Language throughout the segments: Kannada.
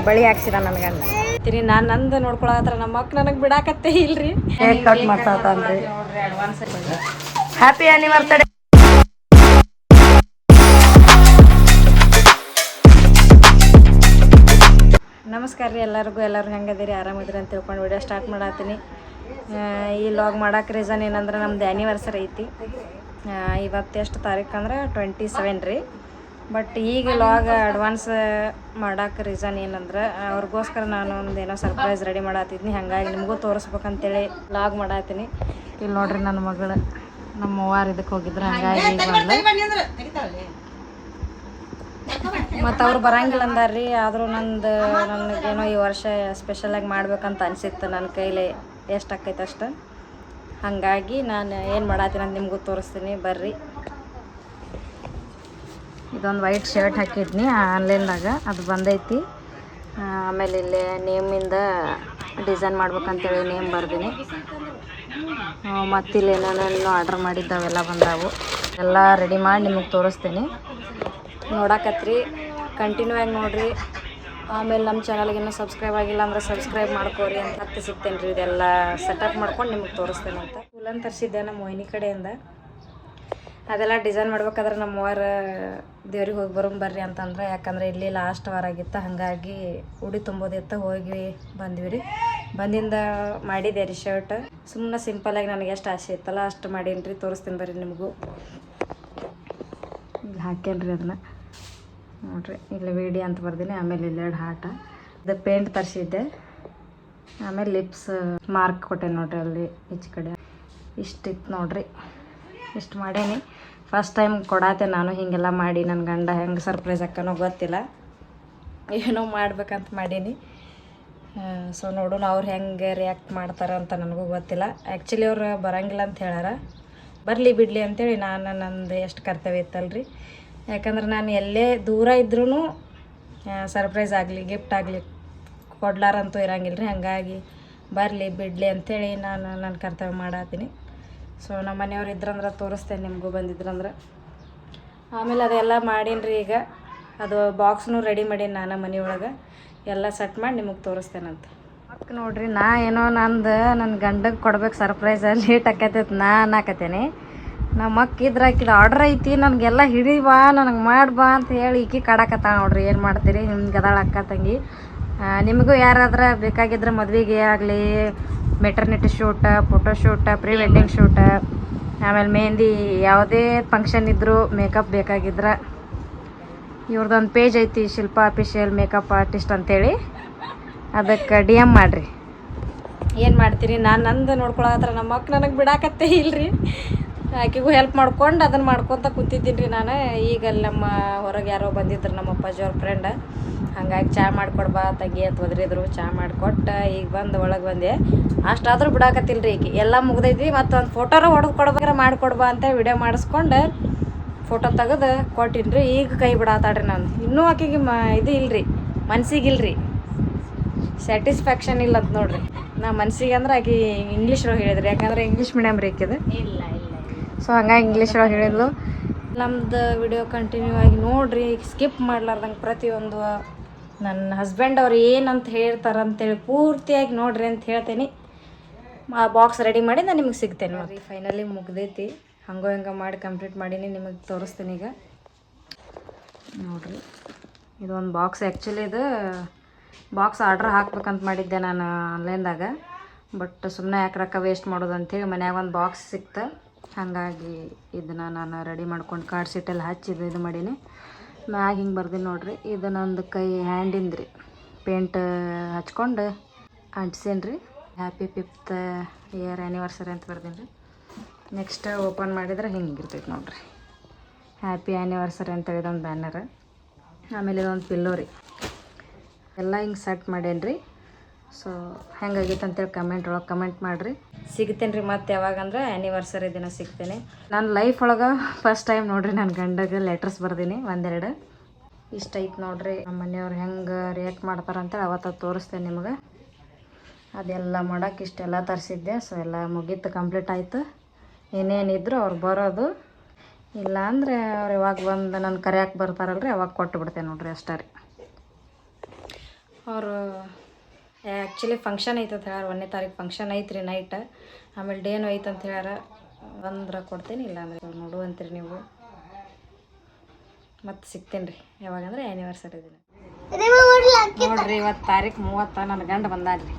ಬಳಿ ಹಾಕ್ಸಿದ ನನ್ನ ಗಂಡ ತಿರಿ ನಾನು ನಂದು ನೋಡ್ಕೊಳತ್ರ ನಮ್ಮ ಮಕ್ಕ ನನಗೆ ಬಿಡಾಕತ್ತೇ ಇಲ್ರಿ. ಕೇಕ್ ಕಟ್ ಮಾಡ್ತಾತನ್ರಿ. Advance happy anniversary. ನಮಸ್ಕಾರ ರೀ ಎಲ್ಲರೂ ಹೆಂಗದಿರಿ, ಆರಾಮಿದ್ರಿ ಅಂತ ತಿಳ್ಕೊಂಡು ವಿಡಿಯೋ ಸ್ಟಾರ್ಟ್ ಮಾಡತ್ತೀನಿ. ಈ ಲಾಗ್ ಮಾಡೋಕೆ ರೀಸನ್ ಏನಂದ್ರೆ ನಮ್ದು ಆ್ಯನಿವರ್ಸರಿ ಐತಿ. ಇವತ್ತು ಎಷ್ಟು ತಾರೀಕು ಅಂದ್ರೆ 27 ರೀ. ಬಟ್ ಈಗ ಲಾಗ್ ಅಡ್ವಾನ್ಸ್ ಮಾಡೋಕೆ ರೀಸನ್ ಏನಂದ್ರೆ ಅವ್ರಿಗೋಸ್ಕರ ನಾನು ಒಂದು ಏನೋ ಸರ್ಪ್ರೈಸ್ ರೆಡಿ ಮಾಡತ್ತಿದ್ನಿ. ಹಾಗಾಗಿ ನಿಮಗೂ ತೋರಿಸ್ಬೇಕಂತೇಳಿ ಲಾಗ್ ಮಾಡತ್ತೀನಿ. ಇಲ್ಲಿ ನೋಡ್ರಿ ನನ್ನ ಮಗಳು ನಮ್ಮ ಅವ್ವಾರು ಇದಕ್ಕೆ ಹೋಗಿದ್ರು, ಹಾಗಾಗಿ ಮತ್ತು ಅವ್ರು ಬರಂಗಿಲ್ಲ ಅಂದಾರ್ರಿ. ಆದರೂ ನನಗೇನೋ ಈ ವರ್ಷ ಸ್ಪೆಷಲಾಗಿ ಮಾಡ್ಬೇಕಂತ ಅನಿಸಿತ್ತು. ನನ್ನ ಕೈಲಿ ಎಷ್ಟು ಆಕೈತೆ ಅಷ್ಟು. ಹಾಗಾಗಿ ನಾನು ಏನು ಮಾಡತ್ತೀನಿ ಅಂತ ನಿಮಗೂ ತೋರಿಸ್ತೀನಿ, ಬರ್ರಿ. ಇದೊಂದು ವೈಟ್ ಶರ್ಟ್ ಹಾಕಿದ್ನಿ ಆನ್ಲೈನ್ದಾಗ, ಅದು ಬಂದೈತಿ. ಆಮೇಲೆ ಇಲ್ಲಿ ನೇಮಿಂದ ಡಿಸೈನ್ ಮಾಡ್ಬೇಕಂತೇಳಿ ನೇಮ್ ಬರ್ದೀನಿ. ಮತ್ತಿಲ್ಲಿ ಏನೇನೋ ಆರ್ಡ್ರ್ ಮಾಡಿದ್ದಾವೆಲ್ಲ ಬಂದಾವು. ಎಲ್ಲ ರೆಡಿ ಮಾಡಿ ನಿಮಗೆ ತೋರಿಸ್ತೀನಿ, ನೋಡಕತ್ರಿ. ಕಂಟಿನ್ಯೂ ಆಗಿ ನೋಡಿರಿ. ಆಮೇಲೆ ನಮ್ಮ ಚಾನಲ್ಗೆ ಇನ್ನೂ ಸಬ್ಸ್ಕ್ರೈಬ್ ಆಗಿಲ್ಲ ಅಂದ್ರೆ ಸಬ್ಸ್ಕ್ರೈಬ್ ಮಾಡ್ಕೋರಿ ಅಂತ ಹತ್ತಿ ಸಿಗ್ತೇನೆ ರೀ. ಇದೆಲ್ಲ ಸೆಟಪ್ ಮಾಡ್ಕೊಂಡು ನಿಮಗೆ ತೋರಿಸ್ತೇನೆ ಅಂತ. ಫುಲನ್ ತರಿಸಿದ್ದೆ ನಮ್ಮ ಮೊಯ್ನಿ ಕಡೆಯಿಂದ. ಅದೆಲ್ಲ ಡಿಸೈನ್ ಮಾಡ್ಬೇಕಾದ್ರೆ ನಮ್ಮ ಅವ್ವಾರ ದೇವ್ರಿಗೆ ಹೋಗಿ ಬರ್ರಿ ಅಂತಂದ್ರೆ, ಯಾಕಂದರೆ ಇಲ್ಲಿ ಲಾಸ್ಟ್ ವಾರ ಆಗಿತ್ತು. ಹಾಗಾಗಿ ಉಡಿ ತುಂಬೋದಿತ್ತು, ಹೋಗಿ ಬಂದ್ವಿ ರೀ. ಬಂದಿಂದ ಮಾಡಿದೆ ರೀ ಶರ್ಟ್. ಸುಮ್ಮನೆ ಸಿಂಪಲಾಗಿ ನನಗೆ ಎಷ್ಟು ಆಸೆ ಇತ್ತಲ್ಲ ಅಷ್ಟು ಮಾಡೀನಿ ರೀ. ತೋರಿಸ್ತೀನಿ ಬರ್ರಿ ನಿಮಗೂ. ಇಲ್ಲಿ ಹಾಕೇನಿ ರೀ ಅದನ್ನು ನೋಡಿರಿ. ಇಲ್ಲಿ ವಿಡಿ ಅಂತ ಬರ್ದೀನಿ. ಆಮೇಲೆ ಇಲ್ಲೆರಡು ಹಾಟ. ಇದು ಪೇಂಟ್ ತರಿಸಿದ್ದೆ. ಆಮೇಲೆ ಲಿಪ್ಸ್ ಮಾರ್ಕ್ ಕೊಟ್ಟೆ ನೋಡಿರಿ, ಅಲ್ಲಿ ಈಚೆ ಕಡೆ ಇಷ್ಟಿತ್ತು ನೋಡಿರಿ. ಇಷ್ಟು ಮಾಡೀನಿ. ಫಸ್ಟ್ ಟೈಮ್ ಕೊಡಾತೆ ನಾನು ಹೀಗೆಲ್ಲ ಮಾಡಿ. ನನ್ನ ಗಂಡ ಹೆಂಗೆ ಸರ್ಪ್ರೈಸ್ ಹಾಕೋನೋ ಗೊತ್ತಿಲ್ಲ, ಏನೋ ಮಾಡ್ಬೇಕಂತ ಮಾಡೀನಿ. ಸೊ ನೋಡೋಣ ಅವ್ರು ಹೆಂಗೆ ರಿಯಾಕ್ಟ್ ಮಾಡ್ತಾರೆ ಅಂತ ನನಗೂ ಗೊತ್ತಿಲ್ಲ. ಆ್ಯಕ್ಚುಲಿ ಅವ್ರು ಬರೋಂಗಿಲ್ಲ ಅಂತ ಹೇಳ್ಯಾರ. ಬರಲಿ ಬಿಡಲಿ ಅಂತೇಳಿ ನಂದು ಎಷ್ಟು ಕರ್ತವ್ಯ ಇತ್ತಲ್ರಿ. ಯಾಕಂದ್ರೆ ನಾನು ಎಲ್ಲೇ ದೂರ ಇದ್ರೂ ಸರ್ಪ್ರೈಸ್ ಆಗಲಿ ಗಿಫ್ಟ್ ಆಗಲಿ ಕೊಡ್ಲಾರಂತೂ ಇರೋಂಗಿಲ್ಲ ರೀ. ಹಾಗಾಗಿ ಬರಲಿ ಬಿಡಲಿ ಅಂಥೇಳಿ ನಾನು ನನ್ನ ಕರ್ತವ್ಯ ಮಾಡತ್ತೀನಿ. ಸೊ ನಮ್ಮ ಮನೆಯವ್ರು ಇದ್ರಂದ್ರೆ ತೋರಿಸ್ತೇನೆ ನಿಮಗೂ, ಬಂದಿದ್ರಂದ್ರೆ. ಆಮೇಲೆ ಅದೆಲ್ಲ ಮಾಡೀನಿ ರೀ. ಈಗ ಅದು ಬಾಕ್ಸ್ನೂ ರೆಡಿ ಮಾಡೀನಿ ನಾನು ಮನೆಯೊಳಗೆ. ಎಲ್ಲ ಸೆಟ್ ಮಾಡಿ ನಿಮಗೆ ತೋರಿಸ್ತೇನಂತ. ಅಕ್ಕ ನೋಡಿರಿ, ಏನೋ ನನ್ನ ಗಂಡಗೆ ಕೊಡ್ಬೇಕು ಸರ್ಪ್ರೈಸ್ ಲೇಟ್ ಆಕೈತೈತೆ ಅನ್ನಕತ್ತೇನೆ. ನಮ್ಮ ಅಕ್ಕ ಇದ್ರೆ ಆಕಿದು ಆರ್ಡ್ರ್ ಐತಿ, ನನಗೆಲ್ಲ ಹಿಡಿಬಾ ನನಗೆ ಮಾಡ್ಬಾ ಅಂತ ಹೇಳಿ ಈಕಿ ಕಾಡಕತ್ತಾಳ ನೋಡ್ರಿ. ಏನು ಮಾಡ್ತೀರಿ, ನಿಮ್ಗೆ ಅದಾಳ ಅಕ್ಕ ತಂಗಿ. ನಿಮಗೂ ಯಾರಾದ್ರೆ ಬೇಕಾಗಿದ್ರೆ ಮದುವೆಗೆ ಆಗಲಿ, maternity shoot, photo shoot, pre wedding shoot, ಆಮೇಲೆ ಮೆಹಂದಿ, ಯಾವುದೇ ಫಂಕ್ಷನ್ ಇದ್ದರೂ ಮೇಕಪ್ ಬೇಕಾಗಿದ್ರೆ ಇವ್ರದ್ದೊಂದು ಪೇಜ್ ಐತಿ, ಶಿಲ್ಪಾ ಅಫಿಷಿಯಲ್ ಮೇಕಪ್ ಆರ್ಟಿಸ್ಟ್ ಅಂತೇಳಿ. ಅದಕ್ಕೆ DM ಮಾಡಿರಿ. ಏನು ಮಾಡ್ತೀರಿ, ನಾನು ನಂದು ನೋಡ್ಕೊಳತ್ರ ನಮ್ಮ ಅಕ್ಕ ನನಗೆ ಬಿಡಾಕತ್ತೇ ಇಲ್ಲರಿ. ಆಕೆಗೂ ಹೆಲ್ಪ್ ಮಾಡ್ಕೊಂಡು ಅದನ್ನು ಮಾಡ್ಕೊತ ಕೂತಿದ್ದೀನಿ ರೀ ನಾನು. ಈಗ ಅಲ್ಲಿ ನಮ್ಮ ಹೊರಗೆ ಯಾರೋ ಬಂದಿದ್ರು, ನಮ್ಮ ಅಪ್ಪಾಜಿಯವ್ರ ಫ್ರೆಂಡ್. ಹಾಗಾಗಿ ಚಹಾ ಮಾಡಿಕೊಡ್ಬಾ ತಂಗಿ ಅಂತ ಒದ್ರಿದ್ರು. ಚಹಾ ಮಾಡಿಕೊಟ್ಟು ಈಗ ಬಂದು ಒಳಗೆ ಬಂದೆ. ಅಷ್ಟಾದರೂ ಬಿಡಾಕತ್ತಿಲ್ಲ ರೀ ಈಕೆ. ಎಲ್ಲ ಮುಗ್ದೈತಿ. ಮತ್ತೊಂದು ಫೋಟೋರ ಹೊಡೆದು ಕೊಡ್ಬೇಕಾರೆ ಮಾಡಿಕೊಡ್ಬಾ ಅಂತ ವಿಡಿಯೋ ಮಾಡಿಸ್ಕೊಂಡು ಫೋಟೋ ತೆಗೆದು ಕೊಟ್ಟಿನಿ ರೀ. ಈಗ ಕೈ ಬಿಡಾತಾಡ್ರಿ ನಾನು. ಇನ್ನೂ ಆಕೆಗೆ ಇದು ಇಲ್ಲರಿ, ಮನ್ಸಿಗಿಲ್ರಿ, ಸ್ಯಾಟಿಸ್ಫ್ಯಾಕ್ಷನ್ ಇಲ್ಲ ಅಂತ ನೋಡ್ರಿ. ನಾ ಮನ್ಸಿಗೆ ಅಂದ್ರೆ ಆಕೆ ಇಂಗ್ಲೀಷ್ ಒಳಗೆ ಹೇಳಿದ್ರಿ, ಯಾಕಂದ್ರೆ ಇಂಗ್ಲೀಷ್ ಮೀಡಿಯಮ್ ರೀ ಆಕಿದು. ಸೊ ಹಂಗಾಗಿ ಇಂಗ್ಲೀಷ್ ಒಳಗೆ ಹೇಳಿದ್ಲು. ನಮ್ದು ವಿಡಿಯೋ ಕಂಟಿನ್ಯೂ ಆಗಿ ನೋಡಿರಿ, ಸ್ಕಿಪ್ ಮಾಡ್ಲಾರ್ದಂಗೆ ಪ್ರತಿಯೊಂದು ನನ್ನ ಹಸ್ಬೆಂಡ್ ಅವ್ರು ಏನಂತ ಹೇಳ್ತಾರಂತೇಳಿ ಪೂರ್ತಿಯಾಗಿ ನೋಡ್ರಿ ಅಂತ ಹೇಳ್ತೇನೆ. ಆ ಬಾಕ್ಸ್ ರೆಡಿ ಮಾಡಿ ನಾನು ನಿಮಗೆ ಸಿಗ್ತೇನೆ. ಮತ್ತು ಫೈನಲಿ ಮುಗ್ದೈತಿ. ಹಂಗೋ ಹಿಂಗೆ ಮಾಡಿ ಕಂಪ್ಲೀಟ್ ಮಾಡೀನಿ. ನಿಮಗೆ ತೋರಿಸ್ತೀನಿ ಈಗ ನೋಡಿರಿ. ಇದೊಂದು ಬಾಕ್ಸ್. ಆ್ಯಕ್ಚುಲಿ ಇದು ಬಾಕ್ಸ್ ಆರ್ಡ್ರ್ ಹಾಕ್ಬೇಕಂತ ಮಾಡಿದ್ದೆ ನಾನು ಆನ್ಲೈನ್ದಾಗ. ಬಟ್ ಸುಮ್ಮನೆ ಯಾಕೆ ರೊಕ್ಕ ವೇಸ್ಟ್ ಮಾಡೋದು ಅಂಥೇಳಿ ಮನ್ಯಾಗ ಒಂದು ಬಾಕ್ಸ್ ಸಿಕ್ತು. ಹಾಗಾಗಿ ಇದನ್ನು ನಾನು ರೆಡಿ ಮಾಡ್ಕೊಂಡು ಕಾರ್ಡ್ ಸೀಟೆಲ್ಲ ಹಚ್ಚಿ ಇದು ಮಾಡೀನಿ. ಮ್ಯಾಗ ಹಿಂಗೆ ಬರ್ದೀನಿ ನೋಡಿರಿ. ಇದು ನಂದು ಕೈ ಹ್ಯಾಂಡಿಂದು ರೀ. ಪೇಂಟ್ ಹಚ್ಕೊಂಡು ಅಂಟ್ಸೀನಿ ರೀ. ಹ್ಯಾಪಿ 5th ಇಯರ್ ಆ್ಯನಿವರ್ಸರಿ ಅಂತ ಬರ್ದೀನಿ ರೀ. ನೆಕ್ಸ್ಟ್ ಓಪನ್ ಮಾಡಿದ್ರೆ ಹಿಂಗಿರ್ತೈತೆ ನೋಡಿರಿ, ಹ್ಯಾಪಿ ಆ್ಯನಿವರ್ಸರಿ ಅಂತೇಳಿ ಇದೊಂದು ಬ್ಯಾನರ್. ಆಮೇಲೆ ಇದೊಂದು ಪಿಲ್ಲೋ ರೀ. ಎಲ್ಲ ಹಿಂಗೆ ಸೆಟ್ ಮಾಡೇನಿ ರೀ. ಸೊ ಹೆಂಗಾಗಿತ್ತು ಅಂತೇಳಿ ಕಮೆಂಟ್ ಒಳಗೆ ಕಮೆಂಟ್ ಮಾಡಿರಿ. ಸಿಗ್ತೇನೆ ರೀ ಮತ್ತೆ ಯಾವಾಗಂದ್ರೆ ಆ್ಯನಿವರ್ಸರಿ ದಿನ ಸಿಗ್ತೇನೆ. ನನ್ನ ಲೈಫ್ ಒಳಗೆ ಫಸ್ಟ್ ಟೈಮ್ ನೋಡಿರಿ ನನ್ನ ಗಂಡಗೆ ಲೆಟರ್ಸ್ ಬರ್ದೀನಿ, 1-2 ಇಷ್ಟ ಐತೆ ನೋಡಿರಿ. ನಮ್ಮ ಮನೆಯವ್ರು ಹೆಂಗೆ ರಿಯಾಕ್ಟ್ ಮಾಡ್ತಾರಂತೇಳಿ ಅವತ್ತು ತೋರಿಸ್ತೇನೆ ನಿಮಗೆ. ಅದೆಲ್ಲ ಮಾಡೋಕೆ ಇಷ್ಟೆಲ್ಲ ತರಿಸಿದ್ದೆ. ಸೊ ಎಲ್ಲ ಮುಗೀತು, ಕಂಪ್ಲೀಟ್ ಆಯಿತು. ಏನೇನಿದ್ರು ಅವ್ರು ಬರೋದು, ಇಲ್ಲ ಅಂದರೆ ಅವ್ರು ಯಾವಾಗ ಬಂದು ನನ್ನ ಕರೆಯಾಕೆ ಬರ್ತಾರಲ್ರಿ ಅವಾಗ ಕೊಟ್ಟು ಬಿಡ್ತೇನೆ ನೋಡಿರಿ, ಅಷ್ಟೇ ರೀ. ಅವರು ಆ್ಯಕ್ಚುಲಿ ಫಂಕ್ಷನ್ ಐತೆ ಅಂತ ಹೇಳ್ಯಾರ, 1ನೇ ತಾರೀಕು ಫಂಕ್ಷನ್ ಐತ್ರಿ ನೈಟ್. ಆಮೇಲೆ ಡೇನು ಐತೆ ಅಂತ ಹೇಳ್ಯಾರ. ಬಂದ್ರೆ ಕೊಡ್ತೀನಿ, ಇಲ್ಲ ಅಂದ್ರೆ ನೋಡುವಂತೀರಿ ನೀವು. ಮತ್ತು ಸಿಗ್ತೀನಿ ರೀ ಯಾವಾಗಂದ್ರೆ ಆ್ಯನಿವರ್ಸರಿ ದಿನ ನೋಡ್ರಿ. ಇವತ್ತು ತಾರೀಕು 30. ನನ್ನ ಗಂಡ ಬಂದಾನ್ರಿ.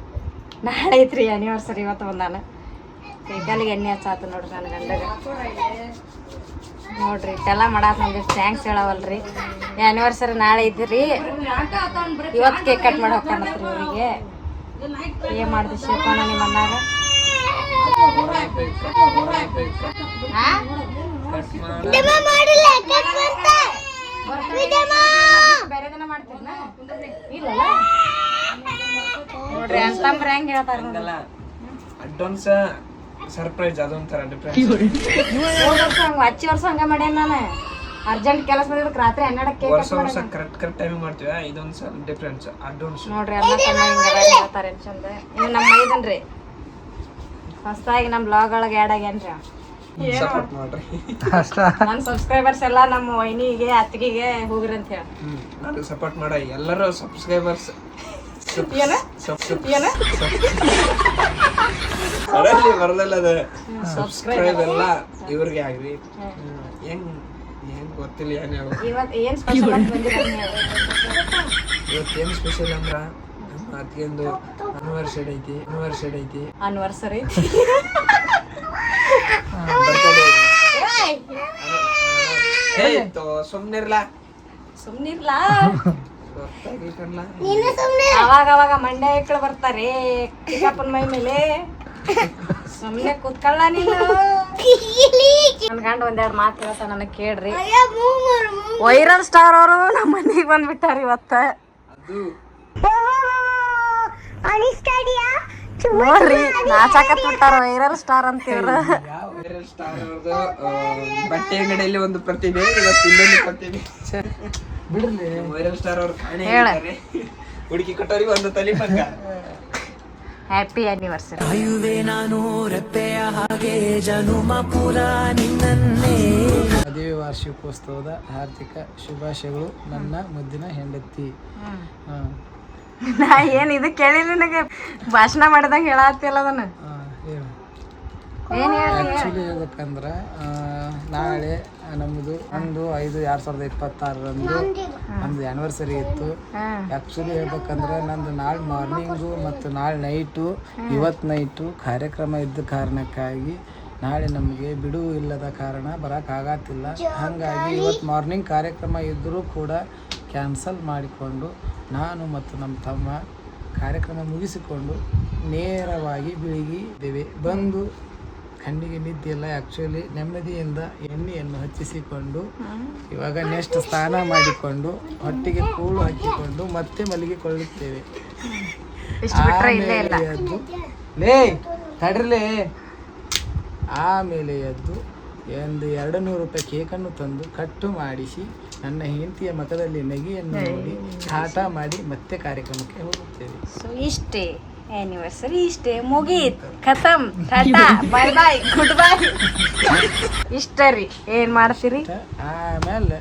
ನಾಳೆ ಐತ್ರಿ ಆ್ಯನಿವರ್ಸರಿ. ಇವತ್ತು ಬಂದಾನ. ಕೈಕಾಲಿಗೆ ಎಣ್ಣೆ ಹಚ್ಚಾತು ನೋಡ್ರಿ ನನ್ನ ಗಂಡಗೆ. ನೋಡ್ರಿ ಇಷ್ಟೆಲ್ಲ ಮಾಡಾಕ ನಮ್ಗೆ ಥ್ಯಾಂಕ್ಸ್ ಹೇಳವಲ್ರಿ. ಆ್ಯನಿವರ್ಸರಿ ನಾಳೆ ಐತ್ರಿ, ಇವತ್ತು ಕೇಕ್ ಕಟ್ ಮಾಡಿ ಹೋಗ್ಕೊಂಡ್ರಿ ಇವರಿಗೆ. ಏನು ಮಾಡಿದೆ ಶಿವಪಾನ ನಿಮ್ಮ ಅನ್ನಾಗ? ಬೇರೆ ಮಾಡ್ತೀರ ಇಲ್ಲ ನೋಡ್ರಿ ಅಂತಂಬ್ರೆ ಹೆಂಗೆ ಹೇಳ್ತಾರ. ಅಡ್ವಾನ್ಸ್ ಸರ್ಪ್ರೈಸ್ ಅದೊಂಥರ ಡಿಫ್ರೆನ್ಸ್. 3 ವರ್ಷ ಹಂಗೆ 10 ವರ್ಷ ಹಂಗೆ ಮಾಡ್ಯಾನ ನಾನು. ಅರ್ಜೆಂಟ್ ಕೆಲಸ ಮಾಡಿದ್ರೆ ರಾತ್ರಿ 12ಕ್ಕೆ ವರ್ಷ ಕರೆಕ್ಟ್ ಟೈಮಿಂಗ್ ಮಾಡ್ತೀವಿ. ಇದೊಂದು ಸ್ವಲ್ಪ ಡಿಫ್ರೆನ್ಸ್ ಅಡ್ವಾನ್ಸ್ ನೋಡ್ರಿ. ಎಲ್ಲ ಚೆನ್ನಾಗಿ ಹೇಳ್ತಾರೆ ಚಂದ. ಇನ್ನು ನಮ್ಮ ಮೈದನ್ರಿ ಹೊಸದಾಗಿ ನಮ್ಮ ಬ್ಲಾಗ್ ಒಳಗೆ ಆ್ಯಡ್ ಆಗ್ಯಾನ್ರಿ. ಸಪೋರ್ಟ್ ಮಾಡ್ರಿ. ನನ್ನ ಸಬ್ಸ್ಕ್ರೈಬರ್ಸ್ ಎಲ್ಲ ನಮ್ಮ ವೈನಿಗೆ ಅತ್ತಿಗೆಗೆ ಹೋಗ್ರಿ ಅಂತ ಹೇಳಿ ನಾನು ಸಪೋರ್ಟ್ ಮಾಡ ಎಲ್ಲರೂ ಸಬ್ಸ್ಕ್ರೈಬರ್ಸ್ ಬರದಲ್ಲ ಅದು ಸಬ್ಸ್ಕ್ರೈಬ್ ಎಲ್ಲ ಇವ್ರಿಗೆ ಆಗ್ರಿ. ಹೆಂಗ್ ಗೊತ್ತಿಲ್ಲ ಏನ್ ಹೇಳ. ಇವತ್ತೇನು ಸ್ಪೆಷಲ್ ಅಂದ್ರ ಅತ್ತಿಗೆಂದು ಅನಿವರ್ಸರಿ ಐತಿ. ಆನಿವರ್ಸರಿ ಸುಮ್ನಿರ್ಲಾ ಅವಾಗ ಮಂಡ್ಯ ಇಕ್ಕಳು ಬರ್ತಾರೆ ಚಿಕ್ಕಪ್ಪನ ಮೈ ಮೇಲೆ. ಸುಮ್ನೆ ಕೂತ್ಕೊಳ್ಳ ನೀನು. ನನ್ ಗಂಡ ಒಂದೆರಡು ಮಾತು ಹೇಳ್ತಾ ನನಗೆ ಕೇಳ್ರಿ. ವೈರಲ್ ಸ್ಟಾರ್ ಅವರು ನಮ್ಮ ಮನೆಗೆ ಬಂದ್ಬಿಟ್ಟಾರ ಇವತ್ತ. ನೋಡ್ರಿ ನಾಚಾಕತ್ ಬಿಟ್ಟಾರ ವೈರಲ್ ಸ್ಟಾರ್ ಅಂತೀವ್ರ. ವೈರಲ್ ಸ್ಟಾರ್ ಅವ್ರದ್ದು ಬಟ್ಟೆ ಅಂಗಡಿಯಲ್ಲಿ ಒಂದು ಪ್ರತಿಭೆ, ಇವತ್ತು ಇನ್ನೊಂದು ಪ್ರತಿಭೆ. ಬಿಡ್ರಿ ವೈರಲ್ ಸ್ಟಾರ್ ಅವ್ರ ಹುಡುಕಿ ಕೊಟ್ಟವ್ರಿಗೆ ಒಂದು ತಲೆ ಪಂಗ. Happy anniversary. ಮದುವೆ ವಾರ್ಷಿಕೋತ್ಸವದ ಹಾರ್ದಿಕ ಶುಭಾಶಯಗಳು ನನ್ನ ಮುದ್ದಿನ ಹೆಂಡತಿ. ನಾ ಏನ್ ಇದು ಕೇಳಿ ನಿನಗೆ ಭಾಷಣ ಮಾಡಿದಾಗ ಹೇಳತ್ತಿಲ್ಲ ಅದನ್ನ. ಆ್ಯಕ್ಚುಲಿ ಹೇಳ್ಬೇಕಂದ್ರೆ ನಾಳೆ ನಮ್ಮದು 1/5/2026 ನಮ್ದು ಆ್ಯನಿವರ್ಸರಿ ಇತ್ತು. ಆ್ಯಕ್ಚುಲಿ ಹೇಳ್ಬೇಕಂದ್ರೆ ನಂದು ನಾಳೆ ಮಾರ್ನಿಂಗು ಮತ್ತು ನಾಳೆ ನೈಟು ಇವತ್ತು ನೈಟು ಕಾರ್ಯಕ್ರಮ ಇದ್ದ ಕಾರಣಕ್ಕಾಗಿ ನಾಳೆ ನಮಗೆ ಬಿಡುವು ಇಲ್ಲದ ಕಾರಣ ಬರೋಕ್ಕಾಗತ್ತಿಲ್ಲ. ಹಾಗಾಗಿ ಇವತ್ತು ಮಾರ್ನಿಂಗ್ ಕಾರ್ಯಕ್ರಮ ಇದ್ದರೂ ಕೂಡ ಕ್ಯಾನ್ಸಲ್ ಮಾಡಿಕೊಂಡು ನಾನು ಮತ್ತು ನಮ್ಮ ತಮ್ಮ ಕಾರ್ಯಕ್ರಮ ಮುಗಿಸಿಕೊಂಡು ನೇರವಾಗಿ ಬೆಳಿಗ್ಗೆ ಬಂದು ಕಣ್ಣಿಗೆ ನಿದ್ದೆಲ್ಲ ಆ್ಯಕ್ಚುಲಿ ನೆಮ್ಮದಿಯಿಂದ ಎಣ್ಣೆಯನ್ನು ಹಚ್ಚಿಸಿಕೊಂಡು ಇವಾಗ ನೆಕ್ಸ್ಟ್ ಸ್ನಾನ ಮಾಡಿಕೊಂಡು ಹೊಟ್ಟೆಗೆ ಕೂಳು ಹಾಕಿಕೊಂಡು ಮತ್ತೆ ಮಲಗಿಕೊಳ್ಳುತ್ತೇವೆ. ಆಮೇಲೆ ಎದ್ದು ಒಂದು 200 ರೂಪಾಯಿ ಕೇಕನ್ನು ತಂದು ಕಟ್ಟು ಮಾಡಿಸಿ ನನ್ನ ಹೆಂಡತಿಯ ಮುಖದಲ್ಲಿ ನಗೆಯನ್ನು ನೋಡಿ ಆಟ ಮಾಡಿ ಮತ್ತೆ ಕಾರ್ಯಕ್ರಮಕ್ಕೆ ಹೋಗುತ್ತೇವೆ. ಸೊ ಇಷ್ಟೇ ಆನಿವರ್ಸರಿ, ಇಷ್ಟೇ ಮುಗೀತ್, ಖತಮ್, ಟಾಟಾ, ಬಾಯ್ ಬಾಯ್, ಗುಡ್ ಬಾಯ್. ಇಷ್ಟ ರೀ. ಏನ್ ಮಾಡ್ತೀರಿ ಆಮೇಲೆ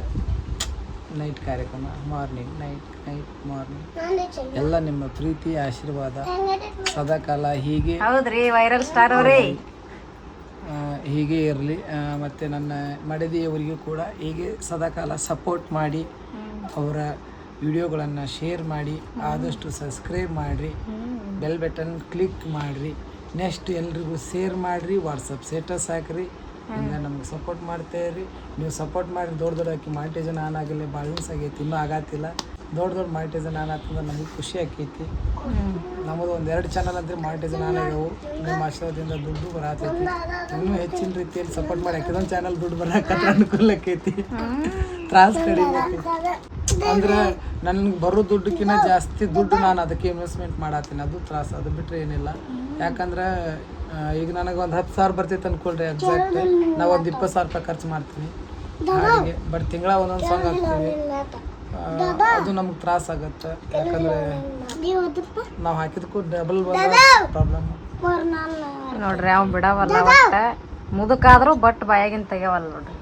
ನೈಟ್ ಕಾರ್ಯಕ್ರಮ, ಮಾರ್ನಿಂಗ್ ನೈಟ್ ಮಾರ್ನಿಂಗ್ ಎಲ್ಲ ನಿಮ್ಮ ಪ್ರೀತಿ ಆಶೀರ್ವಾದ ಸದಾಕಾಲ ಹೀಗೆ. ಹೌದ್ರಿ ವೈರಲ್ ಸ್ಟಾರ್ ಅವರೇ ಹೀಗೆ ಇರಲಿ. ಮತ್ತು ನನ್ನ ಮಡದಿಯವರಿಗೂ ಕೂಡ ಹೀಗೆ ಸದಾಕಾಲ ಸಪೋರ್ಟ್ ಮಾಡಿ ಅವರ ವಿಡಿಯೋಗಳನ್ನು ಶೇರ್ ಮಾಡಿ ಆದಷ್ಟು ಸಬ್ಸ್ಕ್ರೈಬ್ ಮಾಡಿರಿ, ಬೆಲ್ ಬಟನ್ ಕ್ಲಿಕ್ ಮಾಡಿರಿ, ನೆಕ್ಸ್ಟ್ ಎಲ್ರಿಗೂ ಶೇರ್ ಮಾಡಿರಿ, ವಾಟ್ಸಪ್ ಸ್ಟೇಟಸ್ ಹಾಕಿರಿ. ಹಿಂಗೆ ನಮ್ಗೆ ಸಪೋರ್ಟ್ ಮಾಡ್ತಾಯಿರಿ. ನೀವು ಸಪೋರ್ಟ್ ಮಾಡಿ ದೊಡ್ಡ ಹಾಕಿ ಮಾನಿಟೈಸೇಷನ್ ಆನ್ ಆಗಿಲ್ಲ, ಬಾಳನ್ಸ್ ಆಗೈತಿ, ಇನ್ನೂ ಆಗತ್ತಿಲ್ಲ. ದೊಡ್ಡ ಮಾನಿಟೈಸೇಷನ್ ಆನ್ ಆಗ್ತಂದ್ರೆ ನಮಗೆ ಖುಷಿ ಆಕೈತಿ. ನಮ್ಮದು 1-2 ಚಾನಲ್ ಅಂದರೆ ಮಾನಿಟೈಸೇಷನ್ ಆನ್ ಆಗ್ಯಾವು. ನಿಮ್ಮ ಆಶೀರ್ವಾದದಿಂದ ದುಡ್ಡು ಬರತೈತಿ. ಇನ್ನೂ ಹೆಚ್ಚಿನ ರೀತಿಯಲ್ಲಿ ಸಪೋರ್ಟ್ ಮಾಡಿ ಹಾಕಿದೊಂದು ಚಾನಲ್ ದುಡ್ಡು ಬರೋಕೆ ಅನುಕೂಲ ಆಕೈತಿ. ತ್ರಾಸ ಕಡಿಮೆ ಆಕೈತಿ. ಅಂದ್ರೆ ನನಗೆ ಬರೋ ದುಡ್ಡಕ್ಕಿಂತ ಜಾಸ್ತಿ ದುಡ್ಡು ನಾನು ಅದಕ್ಕೆ ಇನ್ವೆಸ್ಟ್ಮೆಂಟ್ ಮಾಡತ್ತೀನಿ. ಅದು ತ್ರಾಸ. ಅದು ಬಿಟ್ಟರೆ ಏನಿಲ್ಲ. ಯಾಕಂದ್ರೆ ಈಗ ನನಗೆ ಒಂದು 10,000 ಬರ್ತೈತೆ ಅಂದ್ಕೊಳ್ರಿ ಎಕ್ಸಾಕ್ಟ್. ನಾವು ಒಂದು 20,000 ರೂಪಾಯಿ ಖರ್ಚು ಮಾಡ್ತೀನಿ ಹಾಗೆ. ಬಟ್ ತಿಂಗಳ ಒಂದೊಂದು ಸಾಂಗ್ ಹಾಕ್ತೀವಿ. ಅದು ನಮ್ಗೆ ತ್ರಾಸ ಆಗತ್ತೆ. ಯಾಕಂದರೆ ನಾವು ಹಾಕಿದಕ್ಕೂ ಡಬಲ್ ಪ್ರಾಬ್ಲಮ್. ನೋಡ್ರಿ ಅವ್ ಬಿಡವಲ್ಲ, ಒಟ್ಟ ಮುದುಕಾದ್ರೂ ಬಟ್ ಬಾಯಾಗಿನ ತೆಗ್ಯಾವಲ್ಲ ನೋಡ್ರಿ.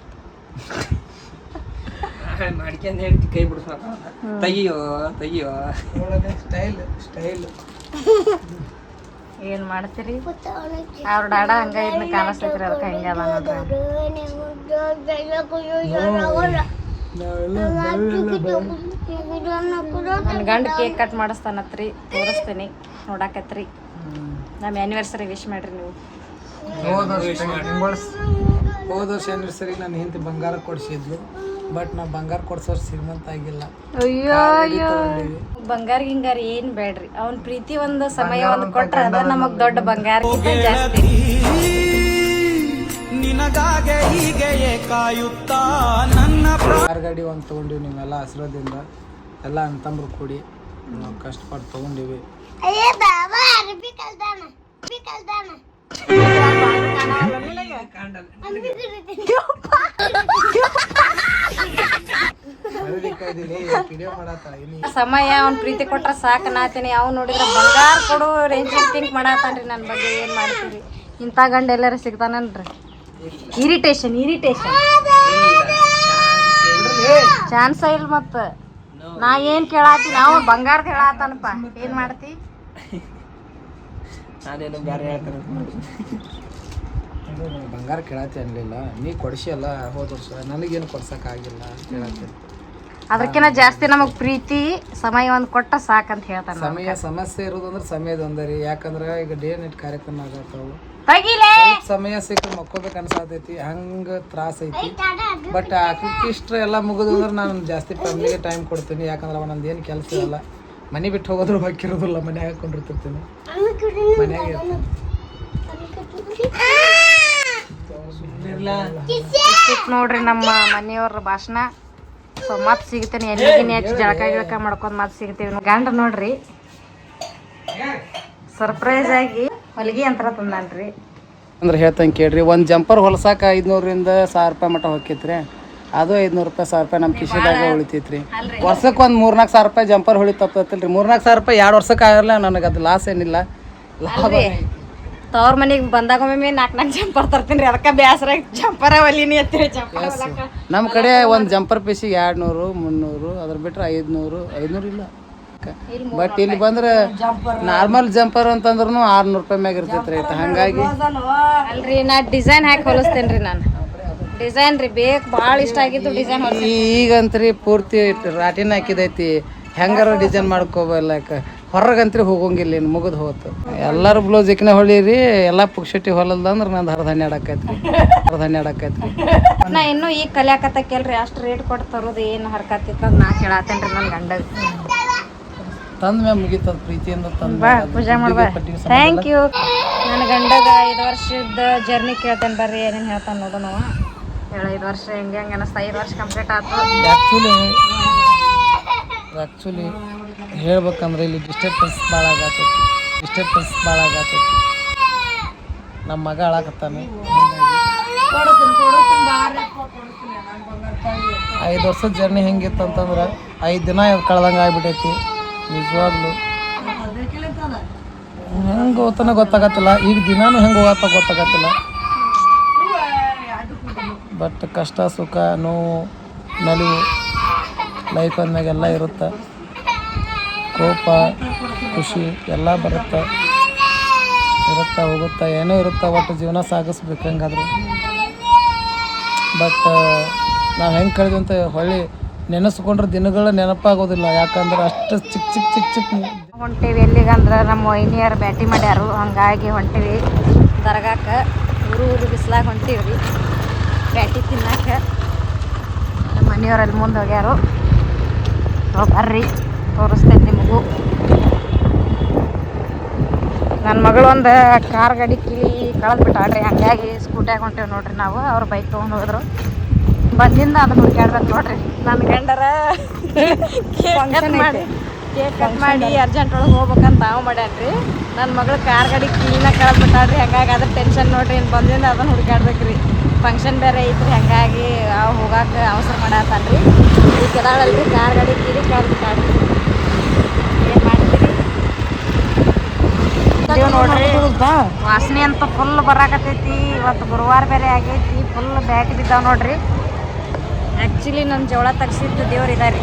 ಮಾಡ್ಕೊಂಡು ಹೇಳ್ತಿ ಕೈ ಬಿಡ್ಸ ತೆಗಿಯೋ ಸ್ಟೈಲ್ ಏನ್ ಮಾಡ್ತೀರಿ ಅವ್ರ ಡಾಡ ಹಂಗ ಇದ್ನ ಕಾಣಿಸ್ತೈತ್ರಿ ಅದಕ್ಕೆ ಹಿಂಗ ಅದ ನೋಡ್ರಿ ನನ್ನ ಗಂಡ ಕೇಕ್ ಕಟ್ ಮಾಡಿಸ್ತಾನತ್ರಿ ತೋರಿಸ್ತೀನಿ ನೋಡಾಕತ್ರಿ ನಮ್ಮ ಆ್ಯನಿವರ್ಸರಿ ವಿಶ್ ಮಾಡ್ರಿ ನೀವು ಹೋದ ವರ್ಷ ಆ್ಯನಿವರ್ಸರಿ ನನ್ನ ಹೆಂಡತಿ ಬಂಗಾರ ಕೊಡಿಸಿದ್ಲು ಬಟ್ ನಾ ಬಂಗಾರ ಕೊಡ್ಸೋ ಶ್ರೀಮಂತ ಆಗಿಲ್ಲ. ಅಯ್ಯೋ ಅಯ್ಯೋ ಬಂಗಾರ ಗಿಂಗಾರ ಏನ್ ಬೇಡ್ರಿ ಅವ್ನ ಪ್ರೀತಿ ಒಂದು ಸಮಯ ಒಂದು ಕೊಟ್ರ ಅದ ನಮಗ್ ದೊಡ್ಡ ಬಂಗಾರಕ್ಕಿಂತ ಜಾಸ್ತಿ. ನಿನಗಾಗೆ ಹೀಗೆಯೇ ಕಾಯುತ್ತಾ ನನ್ನ ಕಾರ್ ಗಾಡಿ ಒಂದು ತೊಗೊಂಡಿವಿ ನೀವೆಲ್ಲ ಆಶೀರ್ವಾದದಿಂದ ಎಲ್ಲ ಅಂತಂಬ್ರು ಕೂಡಿ ನಾವು ಕಷ್ಟಪಟ್ಟು ತೊಗೊಂಡಿವಿ. ಸಮಯ ಅವ್ನ ಪ್ರೀತಿ ಕೊಟ್ರ ಸಾಕ ನಾತೀನಿ. ಅವ್ ನೋಡಿದ್ರ ಬಂಗಾರ ಕೊಡು ರೇಂಜ್ ಥಿಂಕ್ ಮಾಡತಾನ್ರಿ ನನ್ನ ಬಗ್ಗೆ. ಏನ್ ಮಾಡ್ತೀರಿ ಇಂಥ ಗಂಡ ಎಲ್ಲಾರ ಸಿಗ್ತಾನನ್ರಿ? ಇರಿಟೇಷನ್ ಚಾನ್ಸ ಇಲ್ಲ. ಮತ್ತ ನಾ ಏನ್ ಕೇಳಾತಿ ನಾವು ಬಂಗಾರದ ಹೇಳಾತನಪ್ಪ ಏನ್ ಮಾಡ್ತಿ? ನಾನೇನು ಬೇರೆ ಹೇಳ್ತಾರೆ ಬಂಗಾರ ಕೇಳಾತಿ ಅನ್ಲಿಲ್ಲ, ನೀ ಕೊಡಿಸಿ ಅಲ್ಲ ಹೋದ ವರ್ಷ, ನನಗೇನು ಕೊಡ್ಸಕ್ಕಾಗಿಲ್ಲ ಅಂತ ಹೇಳತ್ತೀನಿ. ಅದಕ್ಕಿಂತ ಜಾಸ್ತಿ ನಮಗ್ ಪ್ರೀತಿ ಸಮಯ ಒಂದ್ ಕೊಟ್ಟ ಸಾಕಂತ ಹೇಳ್ತಾನ. ಸಮಯ ಸಮಸ್ಯೆ ಇರೋದಂದ್ರೆ ಸಮಯದ ಒಂದರಿ. ಯಾಕಂದ್ರೆ ಈಗ ಡೇ ನೈಟ್ ಕಾರ್ಯಕ್ರಮ ಆಗತ್ತಾವು, ಸಮಯ ಸಿಕ್ಕ ಮಕ್ಕೋಬೇಕು ಅನ್ಸಾತೈತಿ, ಹಂಗ ತ್ರಾಸ ಐತಿ. ಬಟ್ ಇಷ್ಟ ಎಲ್ಲ ಮುಗಿದು ಅಂದ್ರೆ ನಾನು ಜಾಸ್ತಿ ಫ್ಯಾಮಿಲಿಗೆ ಟೈಮ್ ಕೊಡ್ತೀನಿ. ಯಾಕಂದ್ರೆ ಅವ ನಂದು ಏನು ಕೆಲಸ ಇಲ್ಲ, ಮನೆ ಬಿಟ್ಟು ಹೋಗೋದ್ರ ಬಾಕಿರೋದಿಲ್ಲ, ಮನ್ಯಾಗ ಹಾಕೊಂಡಿರ್ತಿರ್ತೀನಿ, ಮನ್ಯಾಗ ನೋಡ್ರಿ ನಮ್ಮ ಮನೆಯವ್ರ ಭಾಷಣ. ಸೊ ಮತ್ ಸಿಗ್ತೇನೆ ಎಲ್ಲಿಗಿನ ಹೆಚ್ಚು ಜಳಕ ಮಾಡ್ಕೊಂಡ್ ಮತ್ ಸಿಗ್ತೇವೆ. ಗಂಡ ನೋಡ್ರಿ ಸರ್ಪ್ರೈಸ್ ಆಗಿ ಹೊಲಿಗೆ ಯಂತ್ರ ತಂದಾನ್ರಿ. ಅಂದ್ರೆ ಹೇಳ್ತಂಗೆ ಕೇಳ್ರಿ, ಒಂದು ಜಂಪರ್ ಹೊಲ್ಸಾಕ 500ರಿಂದ 1000 ರೂಪಾಯಿ ಮಟ್ಟ ಹೋಗ್ತೈತ್ರಿ. ಅದು 500 ರೂಪಾಯಿ 1000 ರೂಪಾಯಿ ನಮ್ಮ ಕಿಶೆದಾಗ ಉಳಿತೈತ್ರಿ. ವರ್ಷಕ್ಕೆ ಒಂದು 3-4 ಸಾವಿರ ರೂಪಾಯಿ ಜಂಪರ್ ಹೊಳಿ ತಪ್ಪತ್ತಲ್ರಿ. 3-4 ಸಾವಿರ ರೂಪಾಯಿ 2 ವರ್ಷಕ್ಕೆ ಆಗಲ್ಲ, ನನಗೆ ಅದು ಲಾಸ್ ಏನಿಲ್ಲ. ಲಾಭ ತವ್ರ ಮನೆಗೆ ಬಂದಾಗೊಮ್ಮೆ 4 ಜಂಪರ್ ತರ್ತೀನಿ ರೀ. ಅದಕ್ಕೆ ಬೇಸರ ಜಂಪರ ಹೊಲಿನಿ ಅಂತೇಳಿ ನಮ್ಮ ಕಡೆ ಒಂದು ಜಂಪರ್ ಪೀಸಿಗೆ 200 300, ಅದ್ರ ಬಿಟ್ರೆ 500 ಇಲ್ಲ. ಬಟ್ ಇಲ್ಲಿ ಬಂದ್ರೆ ನಾರ್ಮಲ್ ಜಂಪರ್ ಅಂತಂದ್ರೂ 600 ರೂಪಾಯಿ ಮ್ಯಾಗ ಇರ್ತೈತೆ ರೇಟ್. ಹಂಗಾಗಿ ಅಲ್ರಿ ನಾ ಡಿಸೈನ್ ಹಾಕಿ ಹೊಲಿಸ್ತೇನೆ ರೀ. ನಾನು ಡಿಸೈನ್ ರೀ ಬೇಕು ಭಾಳ ಇಷ್ಟ ಆಗಿದ್ದು ಡಿಸೈನ್. ಈಗಂತ್ರಿ ಪೂರ್ತಿ ರಾಟಿನ ಹಾಕಿದೈತಿ, ಹೆಂಗಾರ ಡಿಸೈನ್ ಮಾಡ್ಕೋಬಲ್ಲಕ. ಹೊರಗಂತ್ರಿ ಹೋಗಂಗಿಲ್ಲ, ಇನ್ನು ಮುಗಿದು ಹೋತು. ಎಲ್ಲರೂ ಬ್ಲೌಸ್ ಇಕ್ಕಿನ ಹೊಳೀರಿ, ಎಲ್ಲ ಪುಕ್ಷಟಿ ಹೊಲಲ್ದ ಅಂದ್ರೆ ನಂದು 12 ಆಕೈತ್ರಿ. ನಾ ಇನ್ನೂ ಈಗ ಕಲಿಯಾಕತ್ತಲ್ರಿ, ಅಷ್ಟು ರೇಟ್ ಕೊಟ್ಟು ತರೋದು ಏನು ಹರ್ಕತ್ತಿತ್ತು ಅದು ನಾ ಕೇಳತ್ತೇನೆ ರೀ ನನ್ನ ಗಂಡಗ. ತಂದ ಮ್ಯಾಗ ಮುಗಿತದ ಪ್ರೀತಿಯಿಂದ ತಂದ ಪೂಜೆ ಮಾಡ್ಬಾ. Thank you. ನನ್ನ ಗಂಡಗ 5 ವರ್ಷದ ಜರ್ನಿ ಕೇಳ್ತೇನೆ ಬರ್ರಿ, ಏನೇನು ಹೇಳ್ತಾನೆ ನೋಡು. ನಾವು 5 ವರ್ಷ ಹೆಂಗೆ ಅನಿಸ್ತಾ. 5 ವರ್ಷ ಕಂಪ್ಲೀಟ್ ಆಯ್ತು. ಆ್ಯಕ್ಚುಲಿ ಹೇಳ್ಬೇಕಂದ್ರೆ ಇಲ್ಲಿ ಡಿಸ್ಟರ್ಬೆನ್ಸ್ ಭಾಳ ಆಗತ್ತೈತಿ. ನಮ್ಮ ಮಗ ಅಳಾಕತ್ತಾನೆ. 5 ವರ್ಷದ ಜರ್ನಿ ಹೆಂಗಿತ್ತು ಅಂತಂದ್ರೆ 5 ದಿನ ಕಳ್ದಂಗೆ ಆಗ್ಬಿಟ್ಟೈತಿ ನಿಜವಾಗ್ಲು. ಹೆಂಗೆ ಹೋಗ್ತಾನೆ ಗೊತ್ತಾಗತ್ತಿಲ್ಲ, ಈಗ ದಿನಾನು ಹೆಂಗೆ ಹೋಗತ್ತ ಗೊತ್ತಾಗತ್ತಿಲ್ಲ. ಬಟ್ ಕಷ್ಟ ಸುಖ ನೋವು ನಲಿವು ಲೈಫ್ ಅಂದ್ಮ್ಯಾಗೆಲ್ಲ ಇರುತ್ತೆ. ಕೋಪ ಖುಷಿ ಎಲ್ಲ ಬರುತ್ತೆ, ಹೋಗುತ್ತೆ, ಏನೋ ಇರುತ್ತೆ. ಒಟ್ಟು ಜೀವನ ಸಾಗಿಸ್ಬೇಕು ಹೆಂಗಾದ್ರು. ಬಟ್ ನಾವು ಹೆಂಗೆ ಕಳೆದ್ವಿ ಅಂತ ಹೊಳ್ಳಿ ನೆನೆಸ್ಕೊಂಡ್ರೆ ದಿನಗಳ ನೆನಪಾಗೋದಿಲ್ಲ. ಯಾಕಂದ್ರೆ ಅಷ್ಟು ಚಿಕ್ಕ ಹೊಂಟೇವಿ ಎಲ್ಲಿಗಂದ್ರೆ ನಮ್ಮ ವೈನಿಯರ್ ಬ್ಯಾಟಿ ಮಾಡ್ಯಾರು, ಹಂಗಾಗಿ ಹೊಂಟೇವಿ ದರ್ಗಾಕ್ಕೆ. ಊರು ಬಿಸ್ಲಾಗ ಹೊಂಟೀವಿ ರೀ ಬ್ಯಾಟಿ ತಿನ್ನಾಕ. ನಮ್ಮ ಮನೆಯವರಲ್ಲಿ ಮುಂದೆ ಹೋಗ್ಯಾರು. ಬರ್ರಿ ತೋರಿಸ್ತೇನೆ ನಿಮಗೂ. ನನ್ನ ಮಗಳು ಒಂದು ಕಾರ್ ಗಾಡಿ ಕಿಳಿ ಕಳೆದ್ಬಿಟ್ಟಾಳ್ರಿ, ಹಂಗಾಗಿ ಸ್ಕೂಟ್ಯಾಗ ಹೊಂಟೇವಿ ನೋಡ್ರಿ ನಾವು. ಅವ್ರು ಬೈಕ್ ತೊಗೊಂಡು ಹೋದ್ರು. ಬಂದಿಂದ ಅದನ್ನ ಹುಡುಕ್ಯಾಡ್ಬೇಕು ನೋಡ್ರಿ. ನನ್ನ ಗಂಡರ ಕೇಕ್ ಕಟ್ ಮಾಡಿ ಅರ್ಜೆಂಟ್ ಒಳಗೆ ಹೋಗ್ಬೇಕಂತ ತಾವು ಮಾಡ್ಯಾನ್ರಿ. ನನ್ನ ಮಗಳು ಕಾರ್ ಗಾಡಿ ಕ್ಲೀನಾಗ ಕಳೆದ್ಬಿಟ್ಟಾಳ್ರಿ, ಹಂಗಾಗಿ ಅದ್ರ ಟೆನ್ಷನ್ ನೋಡ್ರಿ. ಇನ್ನು ಬಂದಿಂದ ಅದನ್ನ ಹುಡುಕ್ಯಾಡ್ಬೇಕ್ರಿ. ಫಂಕ್ಷನ್ ಬೇರೆ ಐತ್ರಿ, ಹಂಗಾಗಿ ಹೋಗಾಕ ಅವಸರ ಮಾಡತ್ತಾನ್ರಿ. ಈ ಕೆದಾಳಲ್ರಿ ಕಾರ್ ಗಾಡಿ ಕೀರಿ ಕಳೆದ್ಬಿಟ್ಟಾಳ್ರಿ. ಏನು ಮಾಡ್ತೀರಿ ನೋಡ್ರಿ. ವಾಸನೆ ಅಂತ ಫುಲ್ ಬರಾಕತ್ತೈತಿ. ಇವತ್ತು ಗುರುವಾರ ಬೇರೆ ಆಗೈತಿ, ಫುಲ್ ಬ್ಯಾಟಿ ಬಿದ್ದಾವ ನೋಡ್ರಿ. ಆ್ಯಕ್ಚುಲಿ ನನ್ನ ಜವಳ ತಗ್ಸಿದ್ದು ದೇವ್ರು ಇದಾರೆ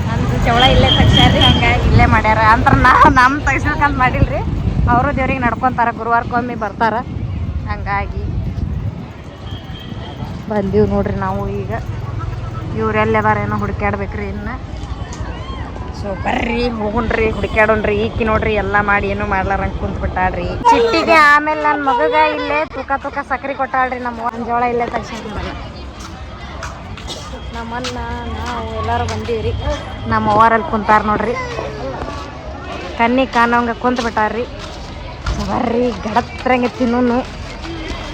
ನಂದು ಜವಳ ಇಲ್ಲೇ ತಗ್ಸ್ಯಾರ್ರಿ, ಹಂಗಾಗಿ ಇಲ್ಲೇ ಮಾಡ್ಯಾರ ಅಂತರ ನಮ್ಮ ತಗ್ಸ್ಬೇಕಂತ ಮಾಡಿಲ್ರಿ. ಅವರು ದೇವ್ರಿಗೆ ನಡ್ಕೊತಾರ, ಗುರುವಾರಕ್ಕೊಮ್ಮೆ ಬರ್ತಾರ. ಹಂಗಾಗಿ ಬಂದೀವಿ ನೋಡ್ರಿ ನಾವು. ಈಗ ಇವ್ರೆಲ್ಲದಾರೇನೋ ಹುಡುಕ್ಯಾಡ್ಬೇಕ್ರಿ ಇನ್ನು. ಸೊ ಬರ್ರಿ ಹೋಗುಣ್ರಿ, ಹುಡುಕ್ಯಾಡೋಣ್ರಿ. ಈಕಿ ನೋಡ್ರಿ ಎಲ್ಲ ಮಾಡಿ ಏನೂ ಮಾಡ್ಲಾರಂಗೆ ಕುಂತ್ಬಿಟ್ಟಾಳ್ರಿ. ಚಿಟ್ಟಿಗೆ ಆಮೇಲೆ ನನ್ನ ಮಗಗ ಇಲ್ಲೇ ತೂಕ ಸಕ್ರೆ ಕೊಟ್ಟಾಳ್ರಿ. ನಮ್ಮ ಜೋಳ ಇಲ್ಲೇ ತಗ್ಸ್ಕೊಂಡ್ಬಲ್ಲ. ನಮ್ಮನ್ನ ನಾವು ಎಲ್ಲರೂ ಬಂದೀವ್ರಿ. ನಮ್ಮ ಅವ್ವಾರಲ್ಲಿ ಕುಂತಾರ ನೋಡ್ರಿ, ಕಣ್ಣಿಗೆ ಕಾಣೋಂಗೆ ಕುಂತ್ಬಿಟ್ಟಾರ್ರಿ. ಬರ್ರಿ ಗಡತ್ರಂಗೆ ತಿನ್ನೂನು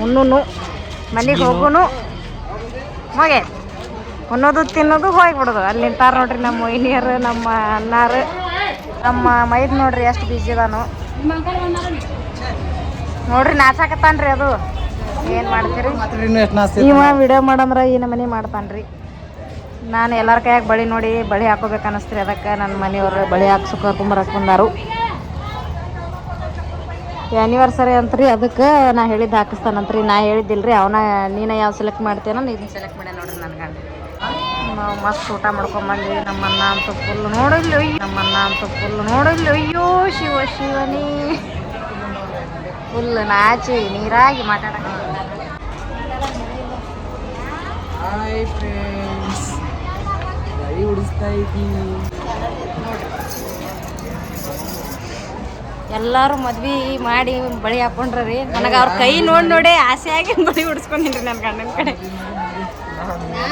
ಉಣ್ಣೂನು ಮನೆಗೆ ಹೋಗುನು ಹೋಗೆ ಉಣ್ಣೋದು ತಿನ್ನೋದು ಹೋಗ್ಬಿಡೋದು. ಅಲ್ಲಿ ನಿಂತಾರ ನೋಡ್ರಿ ನಮ್ಮ ವೈನಿಯರು, ನಮ್ಮ ಅಣ್ಣಾರು. ನಮ್ಮ ಮೈದ್ ನೋಡ್ರಿ ಎಷ್ಟು ಬಿಜಿ ಅದಾನು ನೋಡ್ರಿ, ನಾಚಾಕತ್ತಾನ್ರಿ. ಅದು ಏನು ಮಾಡ್ತೀರಿ, ಇವ ವಿಡಿಯೋ ಮಾಡಂದ್ರೆ ಈ ನಮ್ಮನೆ ಮಾಡ್ತಾನ್ರಿ. ನಾನು ಎಲ್ಲರ ಕೈಯಾಗ ಬಳಿ ನೋಡಿ ಬಳಿ ಹಾಕೋಬೇಕು ಅನ್ನಿಸ್ತೀರಿ. ಅದಕ್ಕೆ ನನ್ನ ಮನೆಯವರು ಬಳಿ ಹಾಕ್ಸೋಕೆ ಕರ್ಕೊಂಬರಕ್ಕೆ ಬಂದಾರು. ಆ್ಯನಿವರ್ಸರಿ ಅಂತ್ರಿ, ಅದಕ್ಕೆ ನಾ ಹೇಳಿದ್ದು ಹಾಕಿಸ್ತಾನಂತ್ರಿ. ನಾ ಹೇಳಿದ್ದಿಲ್ರಿ, ಅವನ ನೀನು ಯಾವ ಸೆಲೆಕ್ಟ್ ಮಾಡ್ತೇನೋ ಇದನ್ನ ಸೆಲೆಕ್ಟ್ ಮಾಡ್ಯ ನೋಡ್ರಿ ನನ್ನ ಗಂಡ. ನಾವು ಮಸ್ತ್ ಊಟ ಮಾಡ್ಕೊಂಬಂದ್ವಿ. ನಮ್ಮನ್ನ ಅಂತೂ ಫುಲ್ ನೋಡಿಲ್ಲ, ಅಯ್ಯೋ ಶಿವನೇ ಫುಲ್ ನಾಚಿ ನೀರಾಗಿ ಮಾತಾಡಕ್ಕೆ. ಹಾಯ್ ಫ್ರೆಂಡ್ಸ್, ಬಳಿ ಉಡಿಸ್ತಾ ಇದ್ದೀವಿ. ಎಲ್ಲರೂ ಮದ್ವೆ ಮಾಡಿ ಬಳಿ ಹಾಕೊಂಡ್ರಿ. ನನಗೆ ಅವ್ರ ಕೈ ನೋಡಿ ಆಸೆಯಾಗಿ ಬಳಿ ಉಡಿಸ್ಕೊಂಡಿನ್ರಿ ನನ್ನ ಗಂಡನ ಕಡೆ.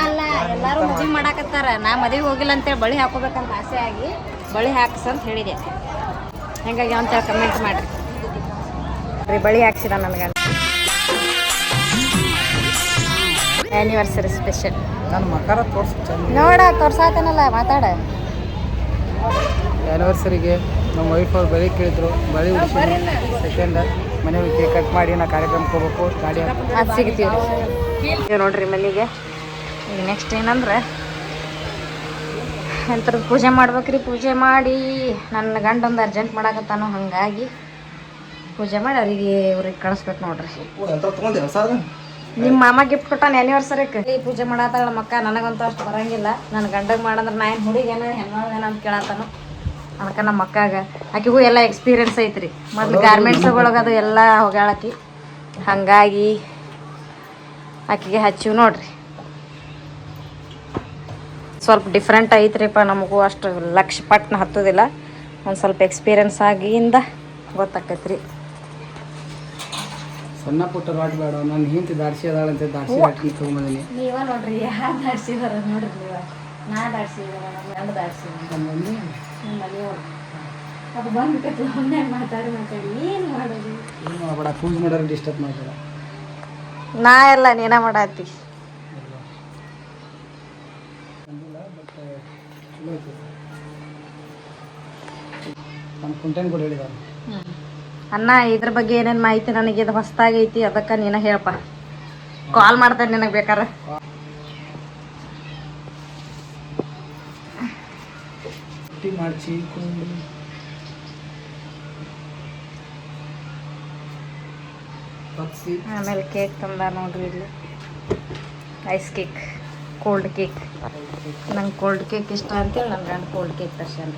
ಅಲ್ಲ, ಎಲ್ಲರೂ ಮದ್ವೆ ಮಾಡಾಕತ್ತಾರ, ನಾ ಮದುವೆ ಹೋಗಿಲ್ಲ ಅಂತೇಳಿ ಬಳಿ ಹಾಕೋಬೇಕಂತ ಆಸೆ ಆಗಿ ಬಳಿ ಹಾಕ್ಸಂತ ಹೇಳಿದೆ. ಹೆಂಗಾಗಿ ಅಂತೇಳಿ ಕಮೆಂಟ್ ಮಾಡಿರಿ. ಬಳಿ ಹಾಕ್ಸಿದ ನನ್ನ ಗಂಡ. ಆ್ಯನಿವರ್ಸರಿ ಸ್ಪೆಷಲ್ ನನ್ನ ಮಕಾರ ತೋರ್ಸು ಚಂದ. ನೋಡ ತೋರ್ಸಾತನಲ್ಲ, ಮಾತಾಡ. ಆ್ಯನಿವರ್ಸರಿಗೆ ನಮ್ಮ ವೈಫ್ ಅವ್ರು ಬಳಿ ಕೇಳಿದ್ರು, ಬಳಿ ಉಡಿಸಿ ಸೆಕೆಂಡ್ ಮನೆಗೆ ಕೇಕ್ ಕಟ್ ಮಾಡಿ ನಾ ಕಾರ್ಯಕ್ರಮಕ್ಕೆ ಹೋಗ್ಬೇಕು. ಗಾಡಿ ಅದು ಸಿಗ್ತೀವಿ ನೋಡ್ರಿ ಮನೆಗೆ. ಈಗ ನೆಕ್ಸ್ಟ್ ಏನಂದ್ರೆ ಎಂಥದ್ದು ಪೂಜೆ ಮಾಡ್ಬೇಕ್ರಿ. ಪೂಜೆ ಮಾಡಿ ನನ್ನ ಗಂಡ ಒಂದು ಅರ್ಜೆಂಟ್ ಮಾಡಾಕತ್ತಾನು, ಹಾಗಾಗಿ ಪೂಜೆ ಮಾಡಿ ಇವ್ರಿಗೆ ಕಳಿಸ್ಬೇಕು ನೋಡ್ರಿ. ನಿಮ್ಮ ಮಾಮ ಗಿಫ್ಟ್ ಕೊಟ್ಟಾನ ಆ್ಯನಿವರ್ಸರಿಗೆ. ಪೂಜೆ ಮಾಡತ್ತಾಳ ನಮ್ಮ ಅಕ್ಕ. ನನಗಂತೂ ಅಷ್ಟು ಬರಂಗಿಲ್ಲ. ನನ್ನ ಗಂಡಗೆ ಮಾಡಂದ್ರೆ ನಾ ಏನು ಹುಡುಗೇನ ಹೆಣ್ಣೇನ ಅಂತ ಕೇಳತ್ತಾನು. ಅದಕ್ಕೆ ನಮ್ಮ ಅಕ್ಕಾಗ ಆಕಿಗೂ ಎಲ್ಲ ಎಕ್ಸ್ಪೀರಿಯನ್ಸ್ ಐತ್ರಿ. ಮೊದ್ಲು ಗಾರ್ಮೆಂಟ್ಸ್ಗಳೊಳಗೆ ಅದು ಎಲ್ಲ ಹೋಗ್ಯಾಳಕಿ, ಹಾಗಾಗಿ ಆಕಿಗೆ ಹಚ್ಚಿವು ನೋಡ್ರಿ. ಸ್ವಲ್ಪ ಡಿಫ್ರೆಂಟ್ ಐತ್ರಿಪ್ಪ, ನಮಗೂ ಅಷ್ಟು ಲಕ್ಷ ಪಟ್ನ ಹತ್ತೋದಿಲ್ಲ. ಒಂದು ಸ್ವಲ್ಪ ಎಕ್ಸ್ಪೀರಿಯನ್ಸ್ ಆಗಿಂದ ಗೊತ್ತಾಕೈತ್ರಿ. ಸಣ್ಣ ಪುಟ್ಟ ರಾಟ್ ಬೇಡ, ನಾನು ಹಿಂತಿ ದಾಡ್ಸಿ ಅದಾಳಂತ ದಾಡ್ಸಿ ರಾಟಿ ತೊಗೊಂಬಂದಿನಿ. ನೀವ ನೋಡ್ರಿ ಯಾರು ದಾಡ್ಸಿದಾರ ನೋಡ್ರಿ. ನೀವು ನಾ ದಾಡ್ಸಿದಾರ, ನಮ್ಮ ಗಂಡ ದಾಡ್ಸಿದ ಅದು ಬಂದ್ಬಿಟ್ಟು ಒಮ್ಮೆ ಮಾತಾಡಿ ಏನು ಮಾಡೋದು. ಏನು ಮಾಡಬೇಡ, ಪೂಜೆ ಮಾಡೋರು ಡಿಸ್ಟರ್ಬ್ ಮಾಡಬೇಡ. ನಾ ಎಲ್ಲ ನೀನ ಮಾಡತ್ತಿ. ನಮ್ಮ ಕುಂಟೆನ್ ಕೂಡ ಹೇಳಿದಾರೆ. ಅಣ್ಣ ಇದ್ರ ಬಗ್ಗೆ ಏನೇನು ಮಾಹಿತಿ ನನಗೆ ಇದು ಹೊಸ್ದಾಗೈತಿ, ಅದಕ್ಕೆ ನೀನ ಹೇಳಪ್ಪ. ಕಾಲ್ ಮಾಡ್ತೇನೆ ನಿನಗೆ ಬೇಕಾರೆ. ಮಾಡಿಸಿ ಆಮೇಲೆ ಕೇಕ್ ತಂದ ನೋಡ್ರಿ. ಇಲ್ಲಿ ಐಸ್ ಕೇಕ್, ಕೋಲ್ಡ್ ಕೇಕ್. ನಂಗೆ ಕೋಲ್ಡ್ ಕೇಕ್ ಇಷ್ಟ ಅಂತೇಳಿ ನನ್ನ ಗಂಡ ಕೋಲ್ಡ್ ಕೇಕ್ ತರ್ಸ್ಯಾನ.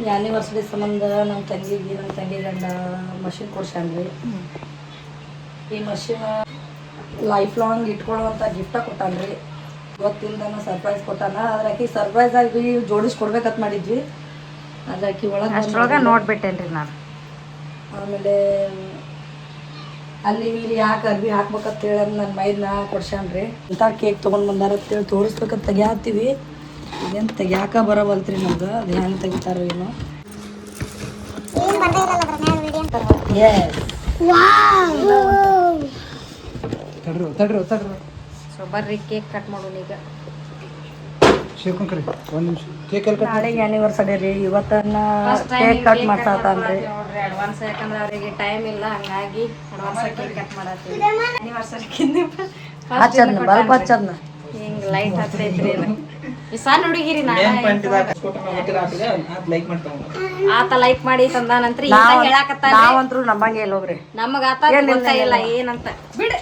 ಆ್ಯನಿವರ್ಸರಿ ಸಂಬಂಧ ನಮ್ಮ ತಂಗಿ ಗಂಡ ಮಷಿನ್ ಕೊಡ್ಸ್ಯಾನ್ರಿ. ಈ ಮಷಿನ್ ಲೈಫ್ ಲಾಂಗ್ ಇಟ್ಕೊಳ್ಳುವಂಥ ಗಿಫ್ಟ ಕೊಟ್ಟಾನ್ರಿ. ಗೊತ್ತಿಲ್ದನ ಸರ್ಪ್ರೈಸ್ ಕೊಟ್ಟಾನ. ಆದ್ರೆ ಆಕಿ ಸರ್ಪ್ರೈಸ್ ಆಗಿ ಜೋಡಿಸಿ ಕೊಡ್ಬೇಕಂತ ಮಾಡಿದ್ವಿ. ಆದ್ರೆ ಆಕಿ ಅಷ್ಟರೊಳಗೆ ನೋಡ್ಬಿಟ್ಟೇನ್ರಿ ನಾನು. ಆಮೇಲೆ ಅಲ್ಲಿ ಇಲ್ಲಿ ಯಾಕೆ ಅರ್ಬಿ ಹಾಕ್ಬೇಕಂತ ಹೇಳಿ ನನ್ನ ಮೈದನ್ನ ಕೊಡ್ಸ್ಯಾನ್ರಿ. ಇಂಥ ಕೇಕ್ ತೊಗೊಂಡು ಬಂದಾರ ಅಂತೇಳಿ ತೋರಿಸ್ಬೇಕಂತ ತೆಗ್ಯಾತೀವಿ. ಇದೇನು ತೆಗ್ಯಾಕ ಬರವಲ್ತ್ರಿ ನಮ್ಗೆ. ಅದು ಹೆಂಗೆ ತೆಗಿತಾರೋ ಏನೋ. ಸೊ ಬರ್ರಿ ಕೇಕ್ ಕಟ್ ಮಾಡೋಣ ಈಗ. ಒಂದು ನಿಮಿಷ. ಕೇಕ್ ಎಲ್ಲ ನಾಳೆಗೆ ಆ್ಯನಿವರ್ಸರಿ ರೀ. ಇವತ್ತನ್ನ ಕೇಕ್ ಕಟ್ ಮಾಡ್ತಾತಾನ್ರಿ. ಅಡ್ವಾನ್ಸ್, ಯಾಕಂದ್ರೆ ಅವರಿಗೆ ಟೈಮ್ ಇಲ್ಲ, ಹಂಗಾಗಿ ಅಡ್ವಾನ್ಸ್ ಕೇಕ್ ಕಟ್ ಮಾಡತ್ತೀವಿ. ಆನಿವರ್ಸರಿ ಹಚ್ಚದ್ನ ಬಲ್ಬ್ ಹಚ್ಚದ್ನ ಹಿಂಗೆ ಲೈಟ್ ಹತ್ತೈತ್ರಿ. ಈ ಸಣ್ಣ ಹುಡುಗಿರಿ ಆತ ಲೈಕ್ ಮಾಡಿ ತಂದಾನಂತ್ರಿ. ಹೇಳಾಕತ್ತಾನ ನಾವಂತ್ರು ನಮ್ಮಂಗೆ ಎಲ್ಲ ಹೋಗ್ರಿ. ನಮಗ ಆತ ಗೊತ್ತಾಗಿಲ್ಲ ಏನಂತ. ಬಿಡು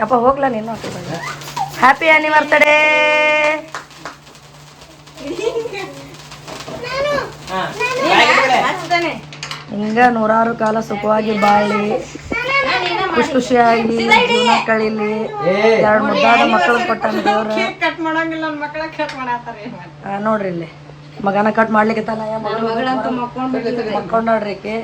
ಅಪ್ಪ ಹೋಗ್ಲಾ ನೀನು ಹ್ಯಾಪಿ ಆನಿವರ್ಸಡೇ. ಹಿಂಗ 100 ಕಾಲ ಸುಖವಾಗಿ ಬಾಳಿ ಖುಷಿ ಖುಷಿಯಾಗಿ ಜೀವನ ಕಳೀಲಿ. 2 ಮುದ್ದಾದ ಮಕ್ಕಳು ಕೊಟ್ಟಾನ ದೇವ್ರ. ನೋಡ್ರಿ ಇಲ್ಲಿ ಮಗನ ಕಟ್ ಮಾಡ್ಲಿಕ್ಕೆ ಮಕ್ಕೊಂಡ್ ನೋಡ್ರಿ ಈಕಿ.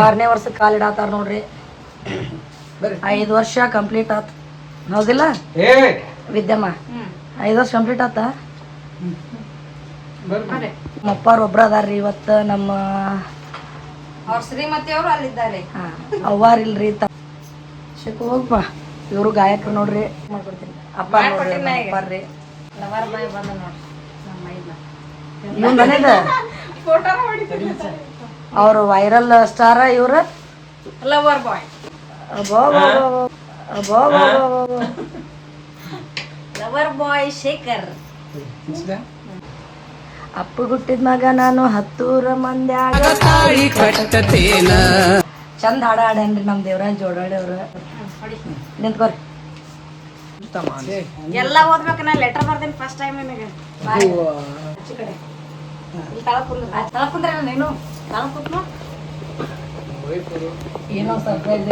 ಆರನೇ ವರ್ಷಕ್ಕೆ ಕಾಲಿಡಾತಾರ ನೋಡ್ರಿ. 5 ವರ್ಷ ಕಂಪ್ಲೀಟ್ ಆತ ಹೌದಿಲ್ಲ ವಿದ್ಯಮ್ಮ? 5 ವರ್ಷ ಕಂಪ್ಲೀಟ್ ಆತ. ನಮ್ಮಪ್ಪಾರ ಒಬ್ರ ಅದಾರ್ರಿ ಇವತ್ತು. ನಮ್ಮ ಶ್ರೀಮತಿ ಅವರು ಅಲ್ಲಿದ್ದಾರೆ. ಅವ್ವಾರಿಲ್ರಿ ಶಿಕು ಹೋಗ್ಪ. ಇವರು ಗಾಯಕರು ನೋಡ್ರಿ. ಮಾಡ್ಕೊಡ್ತೀನಿ ಅಪ್ಪ ನೋಡ್ರಿ ಅಪ್ಪಾರ್ರಿ. ಇವ್ ಮನೆದ ಅವ್ರು ವೈರಲ್ ಸ್ಟಾರ ಇವ್ರ lover boy. Lover boy Shekhar. ಅಪ್ಪ ಹುಟ್ಟಿದ ಮಗ ನಾನು 10 ಮಂದ್ಯಾಗ ಚಂದ ಹಾಡ ಹಾಡೇನ್ರಿ ನಮ್ ದೇವರಾಜ್ ಜೋಡಾಡಿ ಅವ್ರ. ನಿಂತ್ಕೋರಿ. ಎಲ್ಲ ಓದ್ಬೇಕು. ನಾ ಲೆಟರ್ ಬರ್ದೇನಿ ಫಸ್ಟ್ ಟೈಮ್ ನಿಮಗೆ. ನೀನು ಏನೋ ಸರ್ಪ್ರೈಸ್